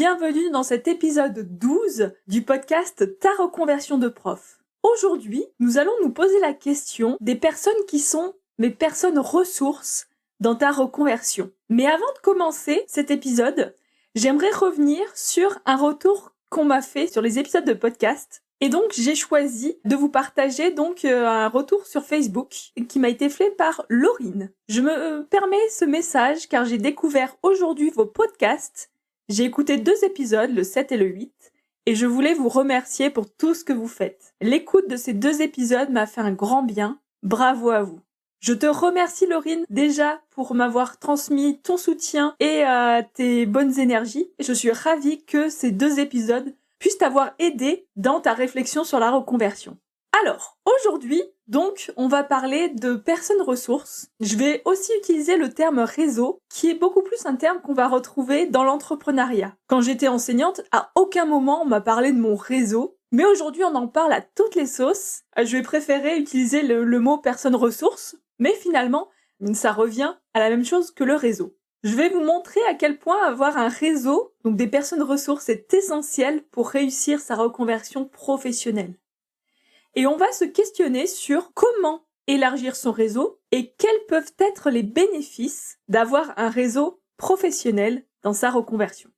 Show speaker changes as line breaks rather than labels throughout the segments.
bienvenue dans cet épisode 12 du podcast Ta reconversion de prof. Aujourd'hui, nous allons nous poser la question des personnes qui sont mes personnes ressources dans ta reconversion. Mais avant de commencer cet épisode, j'aimerais revenir sur un retour qu'on m'a fait sur les épisodes de podcast. Et donc, j'ai choisi de vous partager un retour sur Facebook qui m'a été fait par Laurine. Je me permets ce message car j'ai découvert aujourd'hui vos podcasts. J'ai écouté 2 épisodes, le 7 et le 8, et je voulais vous remercier pour tout ce que vous faites. L'écoute de ces 2 épisodes m'a fait un grand bien. Bravo à vous. Je te remercie Laurine déjà pour m'avoir transmis ton soutien et tes bonnes énergies. Je suis ravie que ces 2 épisodes puissent t'avoir aidé dans ta réflexion sur la reconversion. Alors, aujourd'hui, on va parler de personnes ressources. Je vais aussi utiliser le terme réseau, qui est beaucoup plus un terme qu'on va retrouver dans l'entrepreneuriat. Quand j'étais enseignante, à aucun moment on m'a parlé de mon réseau, mais aujourd'hui on en parle à toutes les sauces. Je vais préférer utiliser le mot personne ressource, mais finalement, ça revient à la même chose que le réseau. Je vais vous montrer à quel point avoir un réseau, donc des personnes ressources, est essentiel pour réussir sa reconversion professionnelle. Et on va se questionner sur comment élargir son réseau et quels peuvent être les bénéfices d'avoir un réseau professionnel dans sa reconversion.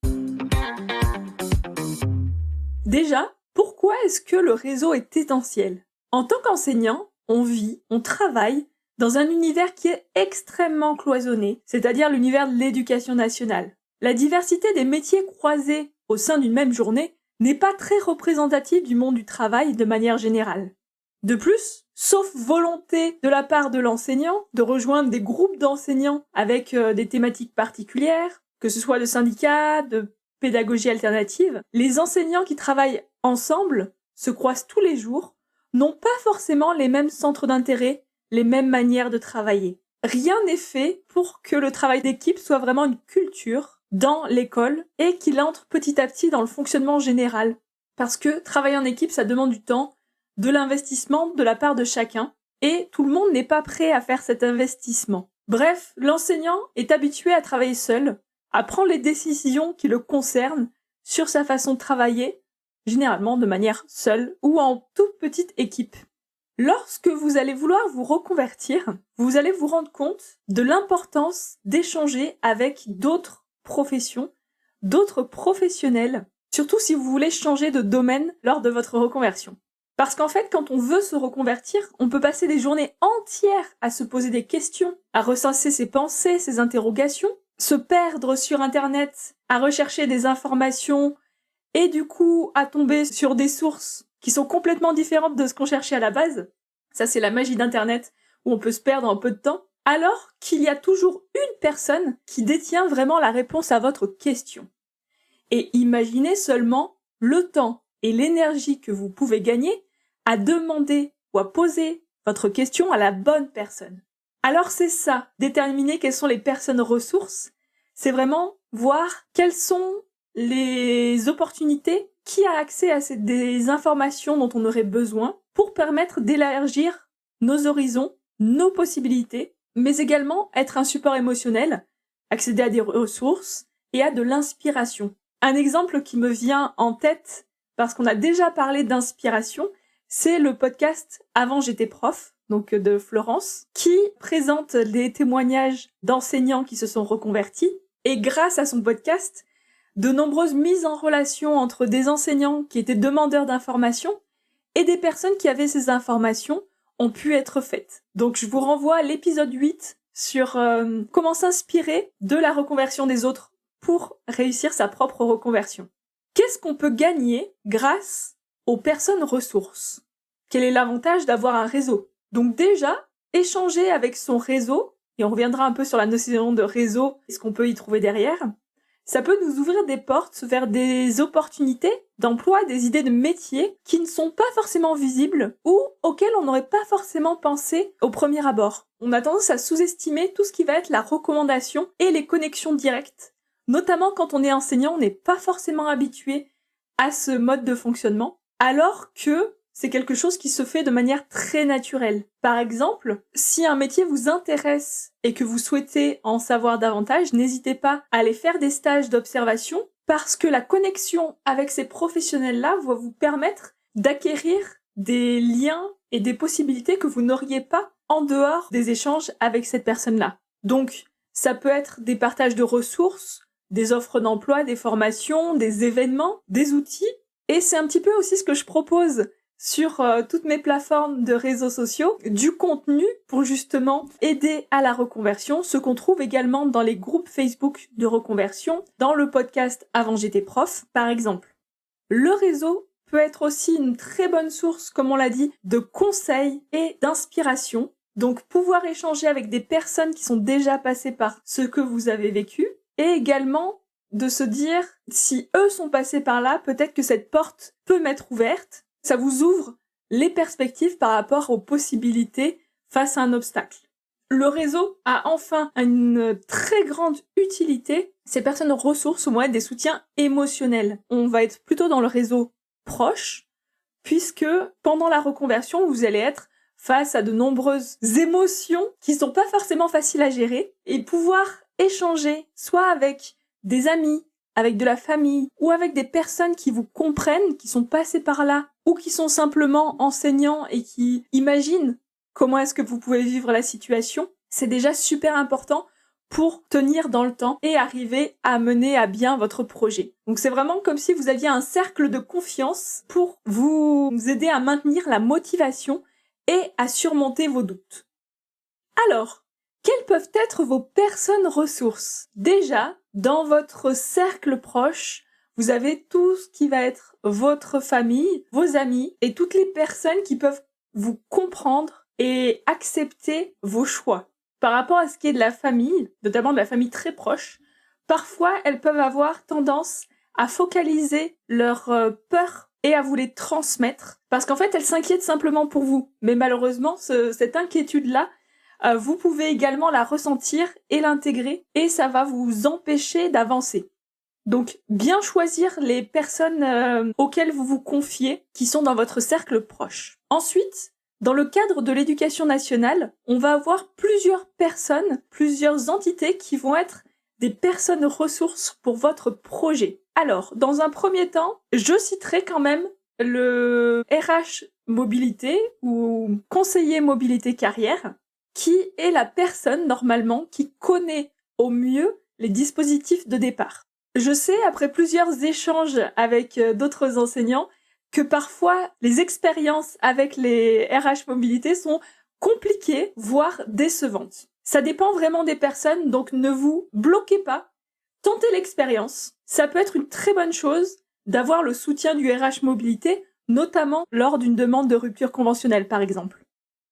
Déjà, pourquoi est-ce que le réseau est essentiel ? En tant qu'enseignant, on vit, on travaille dans un univers qui est extrêmement cloisonné, c'est-à-dire l'univers de l'éducation nationale. La diversité des métiers croisés au sein d'une même journée n'est pas très représentative du monde du travail de manière générale. De plus, sauf volonté de la part de l'enseignant de rejoindre des groupes d'enseignants avec des thématiques particulières, que ce soit de syndicats, de pédagogie alternative, les enseignants qui travaillent ensemble, se croisent tous les jours, n'ont pas forcément les mêmes centres d'intérêt, les mêmes manières de travailler. Rien n'est fait pour que le travail d'équipe soit vraiment une culture dans l'école et qu'il entre petit à petit dans le fonctionnement général. Parce que travailler en équipe, ça demande du temps, de l'investissement de la part de chacun, et tout le monde n'est pas prêt à faire cet investissement. Bref, l'enseignant est habitué à travailler seul, à prendre les décisions qui le concernent sur sa façon de travailler, généralement de manière seule ou en toute petite équipe. Lorsque vous allez vouloir vous reconvertir, vous allez vous rendre compte de l'importance d'échanger avec d'autres professions, d'autres professionnels, surtout si vous voulez changer de domaine lors de votre reconversion. Parce qu'en fait, quand on veut se reconvertir, on peut passer des journées entières à se poser des questions, à recenser ses pensées, ses interrogations, se perdre sur Internet, à rechercher des informations et du coup à tomber sur des sources qui sont complètement différentes de ce qu'on cherchait à la base. Ça, c'est la magie d'Internet, où on peut se perdre en peu de temps, alors qu'il y a toujours une personne qui détient vraiment la réponse à votre question. Et imaginez seulement le temps et l'énergie que vous pouvez gagner à demander ou à poser votre question à la bonne personne. Alors c'est ça, déterminer quelles sont les personnes ressources, c'est vraiment voir quelles sont les opportunités, qui a accès à des informations dont on aurait besoin pour permettre d'élargir nos horizons, nos possibilités, mais également être un support émotionnel, accéder à des ressources et à de l'inspiration. Un exemple qui me vient en tête, parce qu'on a déjà parlé d'inspiration, c'est le podcast Avant j'étais prof, de Florence, qui présente des témoignages d'enseignants qui se sont reconvertis, et grâce à son podcast, de nombreuses mises en relation entre des enseignants qui étaient demandeurs d'informations et des personnes qui avaient ces informations ont pu être faites. Donc je vous renvoie à l'épisode 8 sur comment s'inspirer de la reconversion des autres pour réussir sa propre reconversion. Qu'est-ce qu'on peut gagner grâce aux personnes ressources ? Quel est l'avantage d'avoir un réseau ? Donc déjà, échanger avec son réseau, et on reviendra un peu sur la notion de réseau et ce qu'on peut y trouver derrière, ça peut nous ouvrir des portes vers des opportunités d'emploi, des idées de métiers qui ne sont pas forcément visibles ou auxquelles on n'aurait pas forcément pensé au premier abord. On a tendance à sous-estimer tout ce qui va être la recommandation et les connexions directes. Notamment quand on est enseignant, on n'est pas forcément habitué à ce mode de fonctionnement, alors que c'est quelque chose qui se fait de manière très naturelle. Par exemple, si un métier vous intéresse et que vous souhaitez en savoir davantage, n'hésitez pas à aller faire des stages d'observation parce que la connexion avec ces professionnels-là va vous permettre d'acquérir des liens et des possibilités que vous n'auriez pas en dehors des échanges avec cette personne-là. Donc, ça peut être des partages de ressources, des offres d'emploi, des formations, des événements, des outils. Et c'est un petit peu aussi ce que je propose sur toutes mes plateformes de réseaux sociaux, du contenu pour justement aider à la reconversion, ce qu'on trouve également dans les groupes Facebook de reconversion, dans le podcast Avant j'étais prof, par exemple. Le réseau peut être aussi une très bonne source, comme on l'a dit, de conseils et d'inspiration. Donc pouvoir échanger avec des personnes qui sont déjà passées par ce que vous avez vécu, et également de se dire, si eux sont passés par là, peut-être que cette porte peut m'être ouverte. Ça vous ouvre les perspectives par rapport aux possibilités face à un obstacle. Le réseau a enfin une très grande utilité. Ces personnes ressources vont être des soutiens émotionnels. On va être plutôt dans le réseau proche, puisque pendant la reconversion, vous allez être face à de nombreuses émotions qui sont pas forcément faciles à gérer, et pouvoir échanger soit avec des amis, avec de la famille, ou avec des personnes qui vous comprennent, qui sont passées par là, ou qui sont simplement enseignants et qui imaginent comment est-ce que vous pouvez vivre la situation, c'est déjà super important pour tenir dans le temps et arriver à mener à bien votre projet. Donc c'est vraiment comme si vous aviez un cercle de confiance pour vous aider à maintenir la motivation et à surmonter vos doutes. Alors, quelles peuvent être vos personnes ressources ? Déjà, dans votre cercle proche, vous avez tout ce qui va être votre famille, vos amis et toutes les personnes qui peuvent vous comprendre et accepter vos choix. Par rapport à ce qui est de la famille, notamment de la famille très proche, parfois elles peuvent avoir tendance à focaliser leurs peurs et à vous les transmettre, parce qu'en fait elles s'inquiètent simplement pour vous. Mais malheureusement, cette inquiétude-là, vous pouvez également la ressentir et l'intégrer, et ça va vous empêcher d'avancer. Donc, bien choisir les personnes auxquelles vous vous confiez, qui sont dans votre cercle proche. Ensuite, dans le cadre de l'éducation nationale, on va avoir plusieurs personnes, plusieurs entités qui vont être des personnes ressources pour votre projet. Alors, dans un premier temps, je citerai quand même le RH mobilité ou conseiller mobilité carrière, qui est la personne, normalement, qui connaît au mieux les dispositifs de départ. Je sais, après plusieurs échanges avec d'autres enseignants, que parfois les expériences avec les RH mobilité sont compliquées, voire décevantes. Ça dépend vraiment des personnes, donc ne vous bloquez pas. Tentez l'expérience. Ça peut être une très bonne chose d'avoir le soutien du RH mobilité, notamment lors d'une demande de rupture conventionnelle, par exemple.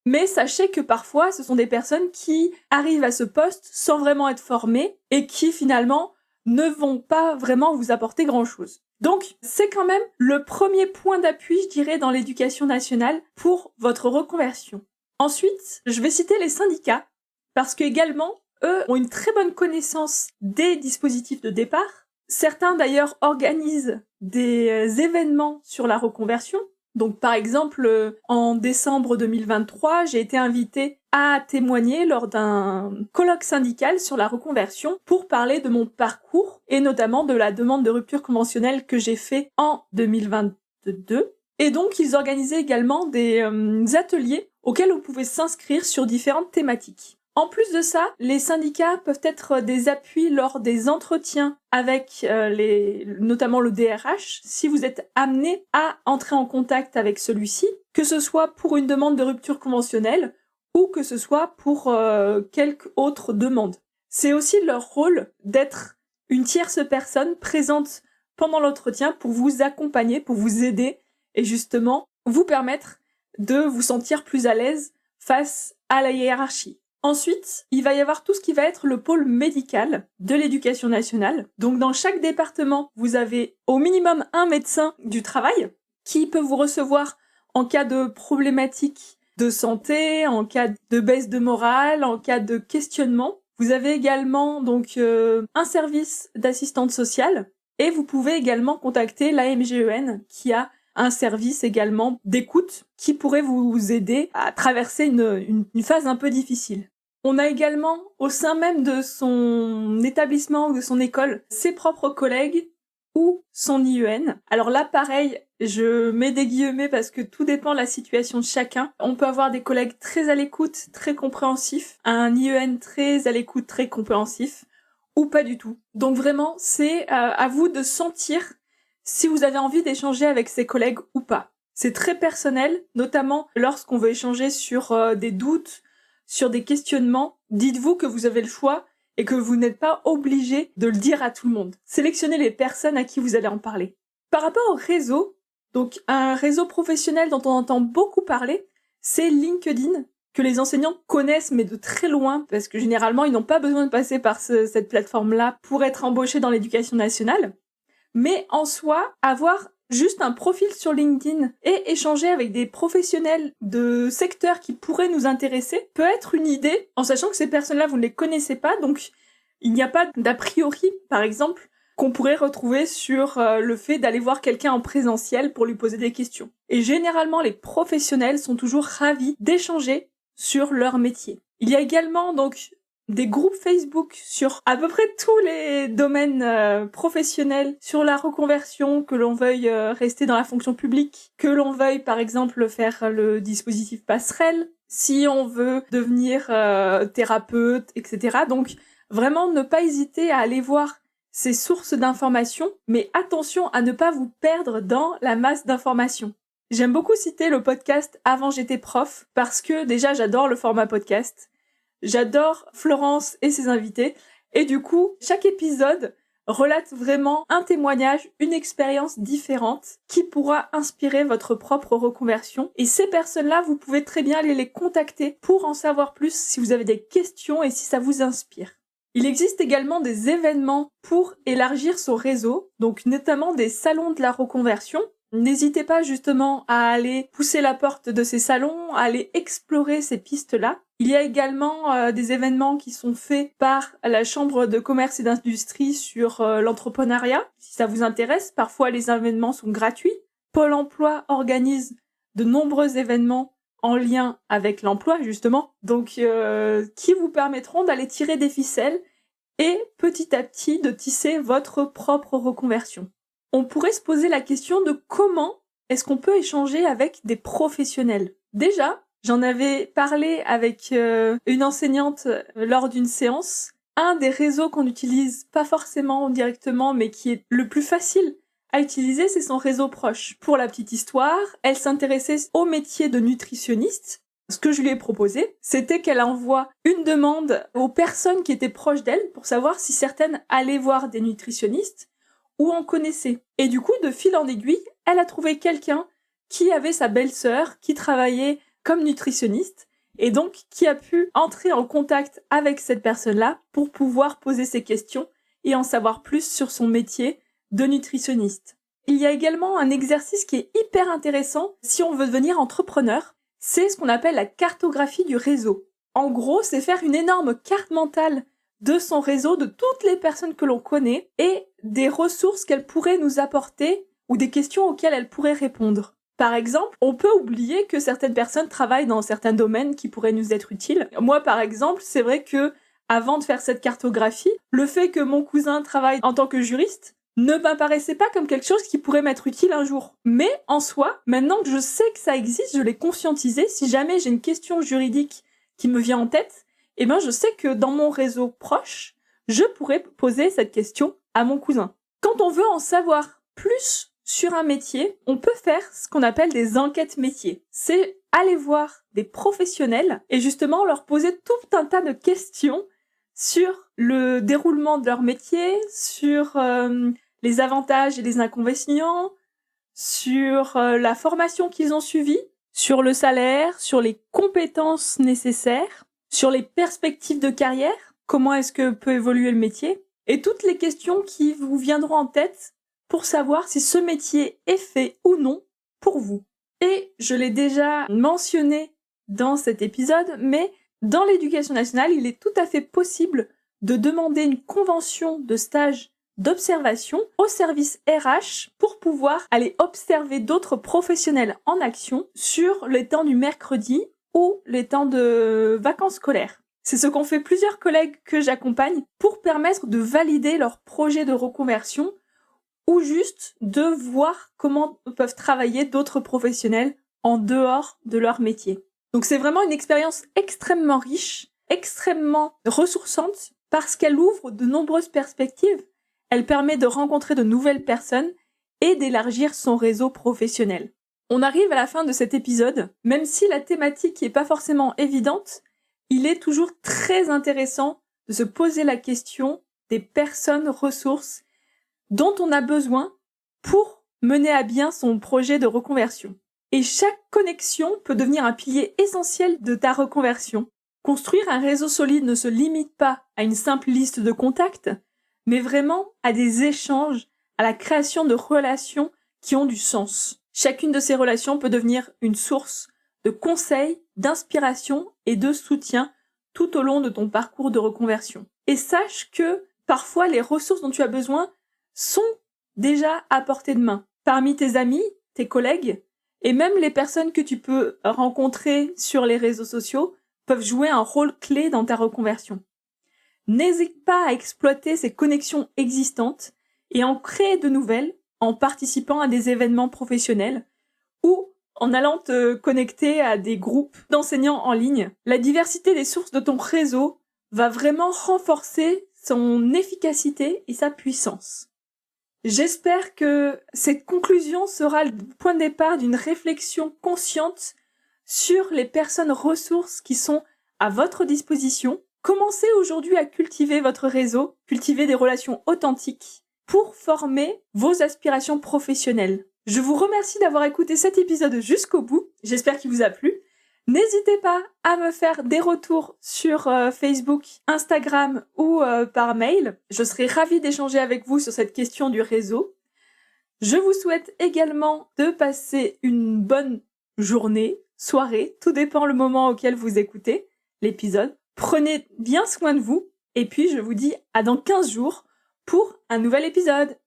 Mais sachez que parfois, ce sont des personnes qui arrivent à ce poste sans vraiment être formées et qui finalement ne vont pas vraiment vous apporter grand-chose. Donc, c'est quand même le premier point d'appui, je dirais, dans l'éducation nationale pour votre reconversion. Ensuite, je vais citer les syndicats, parce qu'également, eux ont une très bonne connaissance des dispositifs de départ. Certains, d'ailleurs, organisent des événements sur la reconversion. Donc, par exemple, en décembre 2023, j'ai été invitée à témoigner lors d'un colloque syndical sur la reconversion pour parler de mon parcours et notamment de la demande de rupture conventionnelle que j'ai fait en 2022. Et donc, ils organisaient également des ateliers auxquels vous pouvez s'inscrire sur différentes thématiques. En plus de ça, les syndicats peuvent être des appuis lors des entretiens avec notamment le DRH, si vous êtes amené à entrer en contact avec celui-ci, que ce soit pour une demande de rupture conventionnelle ou que ce soit pour quelque autre demande. C'est aussi leur rôle d'être une tierce personne présente pendant l'entretien pour vous accompagner, pour vous aider et justement vous permettre de vous sentir plus à l'aise face à la hiérarchie. Ensuite, il va y avoir tout ce qui va être le pôle médical de l'éducation nationale. Donc dans chaque département, vous avez au minimum un médecin du travail qui peut vous recevoir en cas de problématiques de santé, en cas de baisse de morale, en cas de questionnement. Vous avez également donc un service d'assistante sociale et vous pouvez également contacter l'AMGEN qui a un service également d'écoute qui pourrait vous aider à traverser une phase un peu difficile. On a également, au sein même de son établissement ou de son école, ses propres collègues ou son IEN. Alors là, pareil, je mets des guillemets parce que tout dépend de la situation de chacun. On peut avoir des collègues très à l'écoute, très compréhensifs, un IEN très à l'écoute, très compréhensif, ou pas du tout. Donc vraiment, c'est à vous de sentir si vous avez envie d'échanger avec ces collègues ou pas. C'est très personnel, notamment lorsqu'on veut échanger sur des doutes, sur des questionnements. Dites-vous que vous avez le choix et que vous n'êtes pas obligé de le dire à tout le monde. Sélectionnez les personnes à qui vous allez en parler. Par rapport au réseau, donc un réseau professionnel dont on entend beaucoup parler, c'est LinkedIn, que les enseignants connaissent mais de très loin, parce que généralement ils n'ont pas besoin de passer par cette plateforme-là pour être embauchés dans l'éducation nationale. Mais en soi, avoir juste un profil sur LinkedIn et échanger avec des professionnels de secteurs qui pourraient nous intéresser peut être une idée, en sachant que ces personnes-là, vous ne les connaissez pas, donc il n'y a pas d'a priori, par exemple, qu'on pourrait retrouver sur le fait d'aller voir quelqu'un en présentiel pour lui poser des questions. Et généralement, les professionnels sont toujours ravis d'échanger sur leur métier. Il y a également donc des groupes Facebook sur à peu près tous les domaines professionnels, sur la reconversion, que l'on veuille rester dans la fonction publique, que l'on veuille par exemple faire le dispositif passerelle, si on veut devenir thérapeute, etc. Donc vraiment ne pas hésiter à aller voir ces sources d'informations, mais attention à ne pas vous perdre dans la masse d'informations. J'aime beaucoup citer le podcast Avant j'étais prof, parce que déjà j'adore le format podcast. J'adore Florence et ses invités. Et du coup, chaque épisode relate vraiment un témoignage, une expérience différente qui pourra inspirer votre propre reconversion. Et ces personnes-là, vous pouvez très bien aller les contacter pour en savoir plus si vous avez des questions et si ça vous inspire. Il existe également des événements pour élargir son réseau, donc notamment des salons de la reconversion. N'hésitez pas justement à aller pousser la porte de ces salons, à aller explorer ces pistes-là. Il y a également des événements qui sont faits par la Chambre de commerce et d'industrie sur l'entrepreneuriat. Si ça vous intéresse, parfois les événements sont gratuits. Pôle emploi organise de nombreux événements en lien avec l'emploi, justement, donc qui vous permettront d'aller tirer des ficelles et petit à petit de tisser votre propre reconversion. On pourrait se poser la question de comment est-ce qu'on peut échanger avec des professionnels. Déjà, j'en avais parlé avec une enseignante lors d'une séance. Un des réseaux qu'on utilise, pas forcément directement, mais qui est le plus facile à utiliser, c'est son réseau proche. Pour la petite histoire, elle s'intéressait au métier de nutritionniste. Ce que je lui ai proposé, c'était qu'elle envoie une demande aux personnes qui étaient proches d'elle pour savoir si certaines allaient voir des nutritionnistes ou en connaissaient. Et du coup, de fil en aiguille, elle a trouvé quelqu'un qui avait sa belle-sœur qui travaillait comme nutritionniste et donc qui a pu entrer en contact avec cette personne-là pour pouvoir poser ses questions et en savoir plus sur son métier de nutritionniste. Il y a également un exercice qui est hyper intéressant si on veut devenir entrepreneur, c'est ce qu'on appelle la cartographie du réseau. En gros, c'est faire une énorme carte mentale de son réseau, de toutes les personnes que l'on connaît et des ressources qu'elles pourraient nous apporter ou des questions auxquelles elles pourraient répondre. Par exemple, on peut oublier que certaines personnes travaillent dans certains domaines qui pourraient nous être utiles. Moi, par exemple, c'est vrai que avant de faire cette cartographie, le fait que mon cousin travaille en tant que juriste ne m'apparaissait pas comme quelque chose qui pourrait m'être utile un jour. Mais en soi, maintenant que je sais que ça existe, je l'ai conscientisé, si jamais j'ai une question juridique qui me vient en tête, eh ben je sais que dans mon réseau proche, je pourrais poser cette question à mon cousin. Quand on veut en savoir plus sur un métier, on peut faire ce qu'on appelle des enquêtes métiers. C'est aller voir des professionnels et justement leur poser tout un tas de questions sur le déroulement de leur métier, sur les avantages et les inconvénients, sur la formation qu'ils ont suivie, sur le salaire, sur les compétences nécessaires, sur les perspectives de carrière, comment est-ce que peut évoluer le métier, et toutes les questions qui vous viendront en tête pour savoir si ce métier est fait ou non pour vous. Et je l'ai déjà mentionné dans cet épisode, mais dans l'éducation nationale, il est tout à fait possible de demander une convention de stage d'observation au service RH pour pouvoir aller observer d'autres professionnels en action sur les temps du mercredi ou les temps de vacances scolaires. C'est ce qu'ont fait plusieurs collègues que j'accompagne pour permettre de valider leur projet de reconversion ou juste de voir comment peuvent travailler d'autres professionnels en dehors de leur métier. Donc c'est vraiment une expérience extrêmement riche, extrêmement ressourçante, parce qu'elle ouvre de nombreuses perspectives. Elle permet de rencontrer de nouvelles personnes et d'élargir son réseau professionnel. On arrive à la fin de cet épisode. Même si la thématique n'est pas forcément évidente, il est toujours très intéressant de se poser la question des personnes ressources dont on a besoin pour mener à bien son projet de reconversion. Et chaque connexion peut devenir un pilier essentiel de ta reconversion. Construire un réseau solide ne se limite pas à une simple liste de contacts, mais vraiment à des échanges, à la création de relations qui ont du sens. Chacune de ces relations peut devenir une source de conseils, d'inspiration et de soutien tout au long de ton parcours de reconversion. Et sache que parfois les ressources dont tu as besoin sont déjà à portée de main. Parmi tes amis, tes collègues, et même les personnes que tu peux rencontrer sur les réseaux sociaux peuvent jouer un rôle clé dans ta reconversion. N'hésite pas à exploiter ces connexions existantes et en créer de nouvelles en participant à des événements professionnels ou en allant te connecter à des groupes d'enseignants en ligne. La diversité des sources de ton réseau va vraiment renforcer son efficacité et sa puissance. J'espère que cette conclusion sera le point de départ d'une réflexion consciente sur les personnes ressources qui sont à votre disposition. Commencez aujourd'hui à cultiver votre réseau, cultiver des relations authentiques pour former vos aspirations professionnelles. Je vous remercie d'avoir écouté cet épisode jusqu'au bout. J'espère qu'il vous a plu. N'hésitez pas à me faire des retours sur Facebook, Instagram ou par mail. Je serai ravie d'échanger avec vous sur cette question du réseau. Je vous souhaite également de passer une bonne journée, soirée, tout dépend le moment auquel vous écoutez l'épisode. Prenez bien soin de vous et puis je vous dis à dans 15 jours pour un nouvel épisode.